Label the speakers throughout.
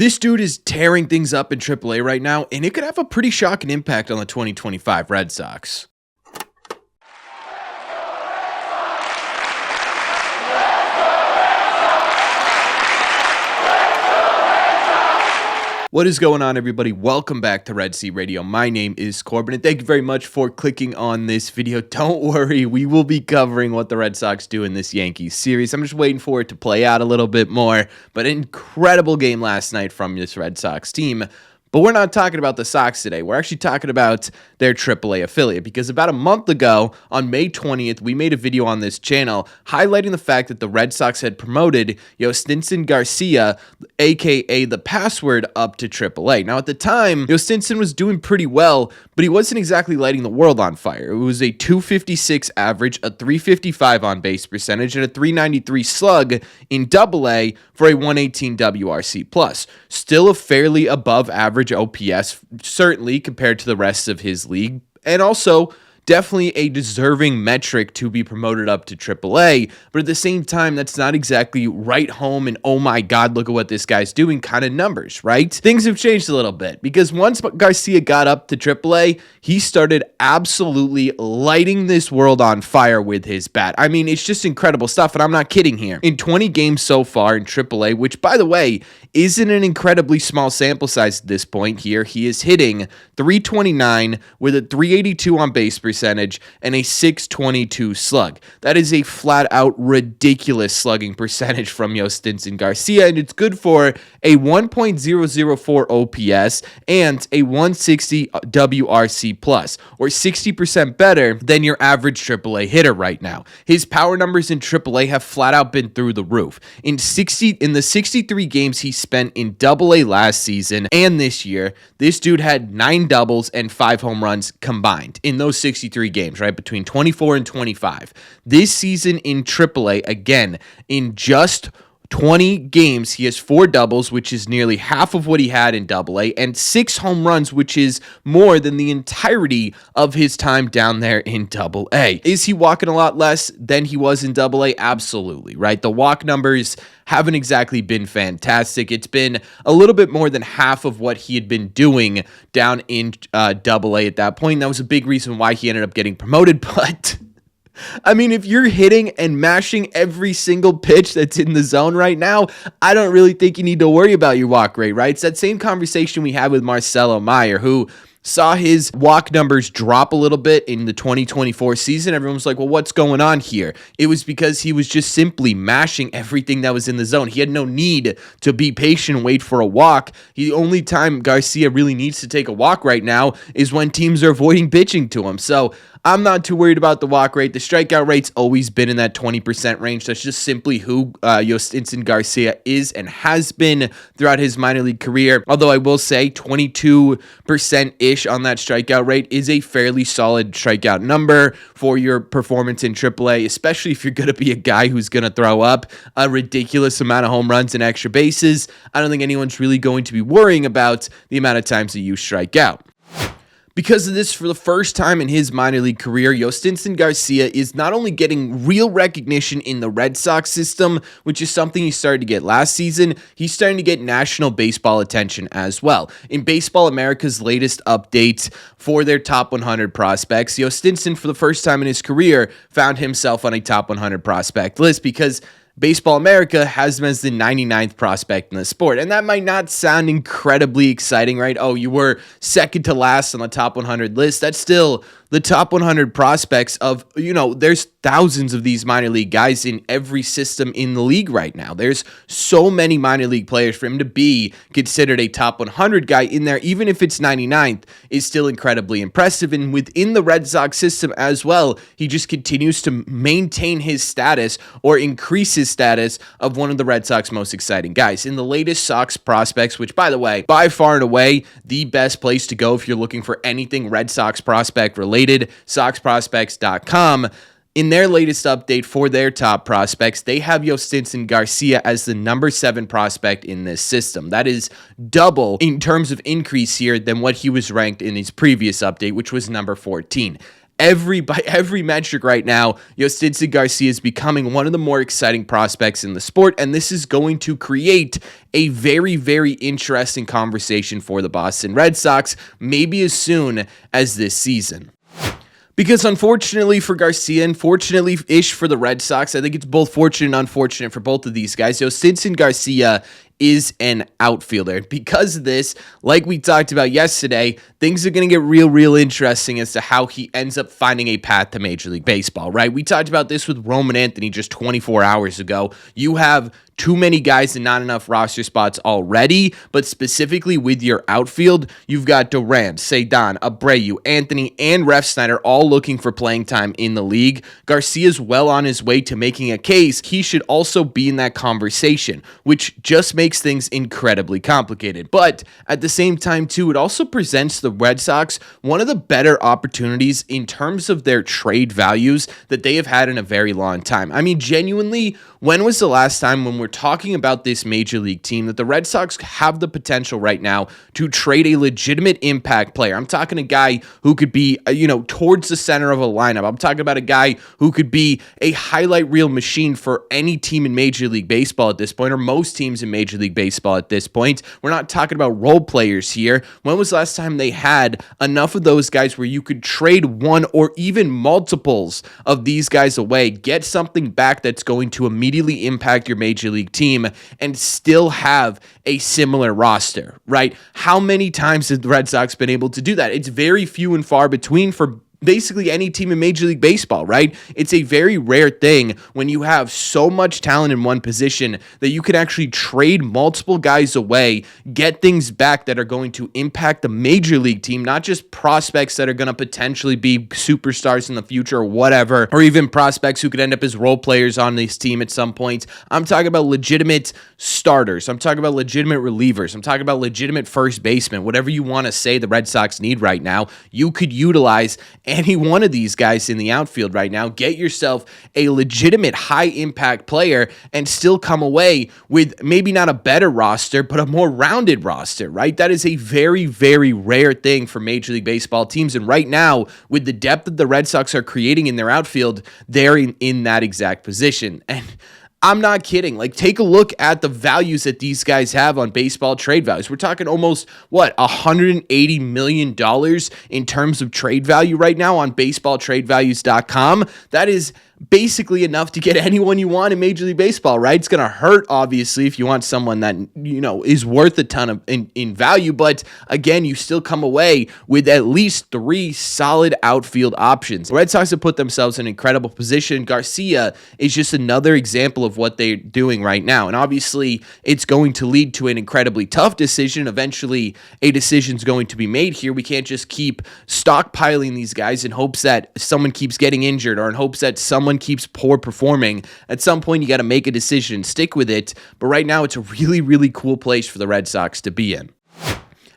Speaker 1: This dude is tearing things up in AAA right now, and it could have a pretty shocking impact on the 2025 Red Sox. What is going on, everybody? Welcome back to Red Sea Radio. My name is Corbin, and thank you very much for clicking on this video. Don't worry, we will be covering what the Red Sox do in this Yankees series. I'm just waiting for it to play out a little bit more, but an incredible game last night from this Red Sox team. But we're not talking about the Sox today. We're actually talking about their AAA affiliate, because about a month ago, on May 20th, we made a video on this channel highlighting the fact that the Red Sox had promoted Jhostynxon Garcia, aka the Password, up to AAA. Now, at the time, Jhostynxon was doing pretty well, but he wasn't exactly lighting the world on fire. It was a 256 average, a 355 on base percentage, and a 393 slug in AA for a 118 WRC+. Still a fairly above average OPS, certainly compared to the rest of his league, and also definitely a deserving metric to be promoted up to AAA, but at the same time, that's not exactly right home and oh my god, look at what this guy's doing kind of numbers, right? Things have changed a little bit, because once Garcia got up to AAA, he started absolutely lighting this world on fire with his bat. I mean, it's just incredible stuff, and I'm not kidding here. In 20 games so far in AAA, which, by the way, isn't an incredibly small sample size at this point here, he is hitting 329 with a 382 on base percentage and a 622 slug. That is a flat-out ridiculous slugging percentage from Jhostynxon Garcia, and it's good for a 1.004 OPS and a 160 WRC+, or 60% better than your average AAA hitter right now. His power numbers in AAA have flat-out been through the roof. In the 63 games he spent in AA last season and this year, this dude had 9 doubles and 5 home runs combined in those 63 games, right? Between 24 and 25. This season in AAA, again, in just 20 games, he has 4 doubles, which is nearly half of what he had in AA, and 6 home runs, which is more than the entirety of his time down there in AA. Is he walking a lot less than he was in AA? Absolutely, right? The walk numbers haven't exactly been fantastic. It's been a little bit more than half of what he had been doing down in AA at that point. That was a big reason why he ended up getting promoted, but I mean, if you're hitting and mashing every single pitch that's in the zone right now, I don't really think you need to worry about your walk rate, right? It's that same conversation we had with Marcelo Meyer, who saw his walk numbers drop a little bit in the 2024 season. Everyone was like, well, what's going on here? It was because he was just simply mashing everything that was in the zone. He had no need to be patient and wait for a walk. The only time Garcia really needs to take a walk right now is when teams are avoiding pitching to him. So I'm not too worried about the walk rate. The strikeout rate's always been in that 20% range. That's just simply who Jhostynxon Garcia is and has been throughout his minor league career. Although I will say 22%-ish on that strikeout rate is a fairly solid strikeout number for your performance in AAA, especially if you're going to be a guy who's going to throw up a ridiculous amount of home runs and extra bases. I don't think anyone's really going to be worrying about the amount of times that you strike out. Because of this, for the first time in his minor league career, Jhostynxon Garcia is not only getting real recognition in the Red Sox system, which is something he started to get last season, he's starting to get national baseball attention as well. In Baseball America's latest update for their top 100 prospects, Jhostynxon, for the first time in his career, found himself on a top 100 prospect list, because Baseball America has him as the 99th prospect in the sport. And that might not sound incredibly exciting, right? Oh, you were second to last on the top 100 list. That's still the top 100 prospects of, there's thousands of these minor league guys in every system in the league right now. There's so many minor league players. For him to be considered a top 100 guy in there, even if it's 99th, is still incredibly impressive. And within the Red Sox system as well, he just continues to maintain his status or increase his status of one of the Red Sox most exciting guys. In the latest Sox Prospects, which, by the way, by far and away, the best place to go if you're looking for anything Red Sox prospect related, SoxProspects.com. In their latest update for their top prospects, they have Jhostynxon Garcia as the number 7 prospect in this system. That is double in terms of increase here than what he was ranked in his previous update, which was number 14. by every metric right now, Jhostynxon Garcia is becoming one of the more exciting prospects in the sport, and this is going to create a very, very interesting conversation for the Boston Red Sox, maybe as soon as this season. Because unfortunately for Garcia, and fortunately-ish for the Red Sox, I think it's both fortunate and unfortunate for both of these guys. Jhostynxon Garcia is an outfielder. Because of this, like we talked about yesterday, things are going to get real interesting as to how he ends up finding a path to Major League Baseball, right? We talked about this with Roman Anthony just 24 hours ago. You have too many guys and not enough roster spots already, but specifically with your outfield, you've got Durant, Cedon, Abreu, Anthony, and Refsnyder all looking for playing time in the league. Garcia's well on his way to making a case. He should also be in that conversation, which just makes things incredibly complicated. But at the same time, too, it also presents the Red Sox one of the better opportunities in terms of their trade values that they have had in a very long time. I mean, genuinely, when was the last time when we're talking about this Major League team that the Red Sox have the potential right now to trade a legitimate impact player? I'm talking a guy who could be, towards the center of a lineup. I'm talking about a guy who could be a highlight reel machine for any team in Major League Baseball at this point, or most teams in Major League Baseball at this point. We're not talking about role players here. When was the last time they had enough of those guys where you could trade one or even multiples of these guys away, get something back that's going to immediately impact your Major League team, and still have a similar roster, right? How many times have the Red Sox been able to do that? It's very few and far between for basically any team in Major League Baseball, right? It's a very rare thing when you have so much talent in one position that you can actually trade multiple guys away, get things back that are going to impact the Major League team, not just prospects that are going to potentially be superstars in the future or whatever, or even prospects who could end up as role players on this team at some point. I'm talking about legitimate starters. I'm talking about legitimate relievers. I'm talking about legitimate first basemen. Whatever you want to say the Red Sox need right now, you could utilize any one of these guys in the outfield right now. Get yourself a legitimate high-impact player and still come away with maybe not a better roster, but a more rounded roster, right? That is a very, very rare thing for Major League Baseball teams. And right now, with the depth that the Red Sox are creating in their outfield, they're in that exact position. And I'm not kidding. Like, take a look at the values that these guys have on baseball trade values. We're talking almost, $180 million in terms of trade value right now on baseballtradevalues.com. That is basically enough to get anyone you want in Major League Baseball, right? It's going to hurt, obviously, if you want someone that, is worth a ton of in value. But again, you still come away with at least 3 solid outfield options. The Red Sox have put themselves in an incredible position. Garcia is just another example of what they're doing right now. And obviously, it's going to lead to an incredibly tough decision. Eventually, a decision is going to be made here. We can't just keep stockpiling these guys in hopes that someone keeps getting injured or in hopes that someone keeps poor performing. At some point, you got to make a decision, stick with it. But right now, it's a really, really cool place for the Red Sox to be in.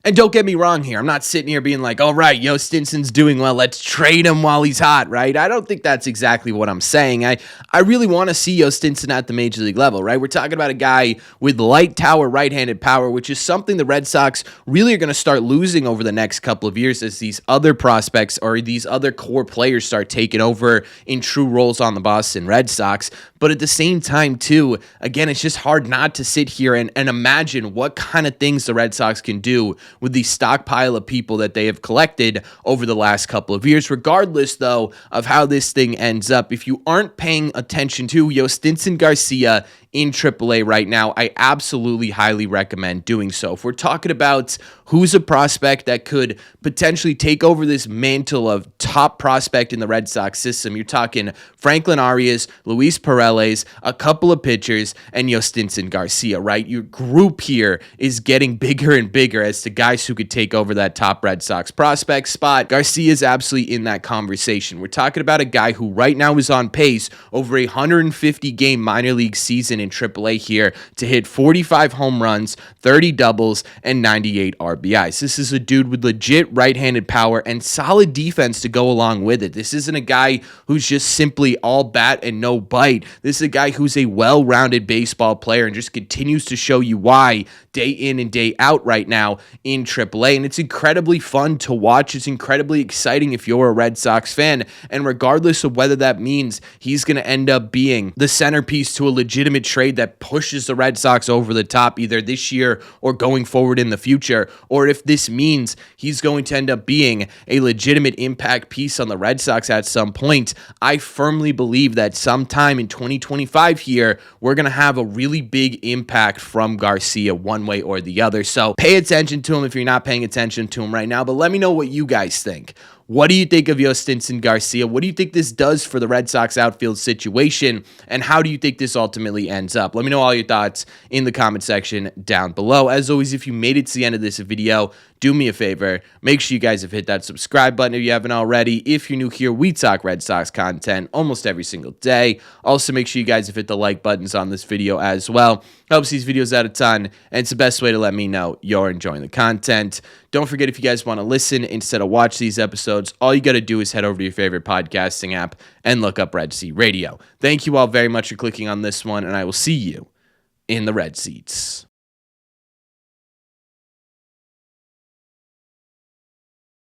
Speaker 1: And don't get me wrong here. I'm not sitting here being like, all right, Jhostynxon's doing well. Let's trade him while he's hot, right? I don't think that's exactly what I'm saying. I really want to see Jhostynxon at the Major League level, right? We're talking about a guy with light tower, right-handed power, which is something the Red Sox really are going to start losing over the next couple of years as these other prospects or these other core players start taking over in true roles on the Boston Red Sox. But at the same time, too, again, it's just hard not to sit here and imagine what kind of things the Red Sox can do with the stockpile of people that they have collected over the last couple of years. Regardless, though, of how this thing ends up, if you aren't paying attention to Jhostynxon Garcia in AAA right now, I absolutely highly recommend doing so. If we're talking about who's a prospect that could potentially take over this mantle of top prospect in the Red Sox system, you're talking Franklin Arias, Luis Paredes, a couple of pitchers, and Jhostynxon Garcia, right? Your group here is getting bigger and bigger as to guys who could take over that top Red Sox prospect spot. Garcia is absolutely in that conversation. We're talking about a guy who right now is on pace over a 150-game minor league season in AAA here to hit 45 home runs, 30 doubles, and 98 RBIs. This is a dude with legit right-handed power and solid defense to go along with it. This isn't a guy who's just simply all bat and no bite. This is a guy who's a well-rounded baseball player and just continues to show you why day in and day out right now in AAA. And it's incredibly fun to watch. It's incredibly exciting if you're a Red Sox fan. And regardless of whether that means he's going to end up being the centerpiece to a legitimate trade that pushes the Red Sox over the top either this year or going forward in the future, or if this means he's going to end up being a legitimate impact piece on the Red Sox at some point, I firmly believe that sometime in 2025 here, we're going to have a really big impact from Garcia one way or the other. So pay attention to him if you're not paying attention to him right now, but let me know what you guys think. What do you think of Jhostynxon Garcia? What do you think this does for the Red Sox outfield situation? And how do you think this ultimately ends up? Let me know all your thoughts in the comment section down below. As always, if you made it to the end of this video, do me a favor. Make sure you guys have hit that subscribe button if you haven't already. If you're new here, we talk Red Sox content almost every single day. Also, make sure you guys have hit the like buttons on this video as well. Helps these videos out a ton, and it's the best way to let me know you're enjoying the content. Don't forget, if you guys want to listen instead of watch these episodes, all you got to do is head over to your favorite podcasting app and look up Red Seat Radio. Thank you all very much for clicking on this one, and I will see you in the Red Seats.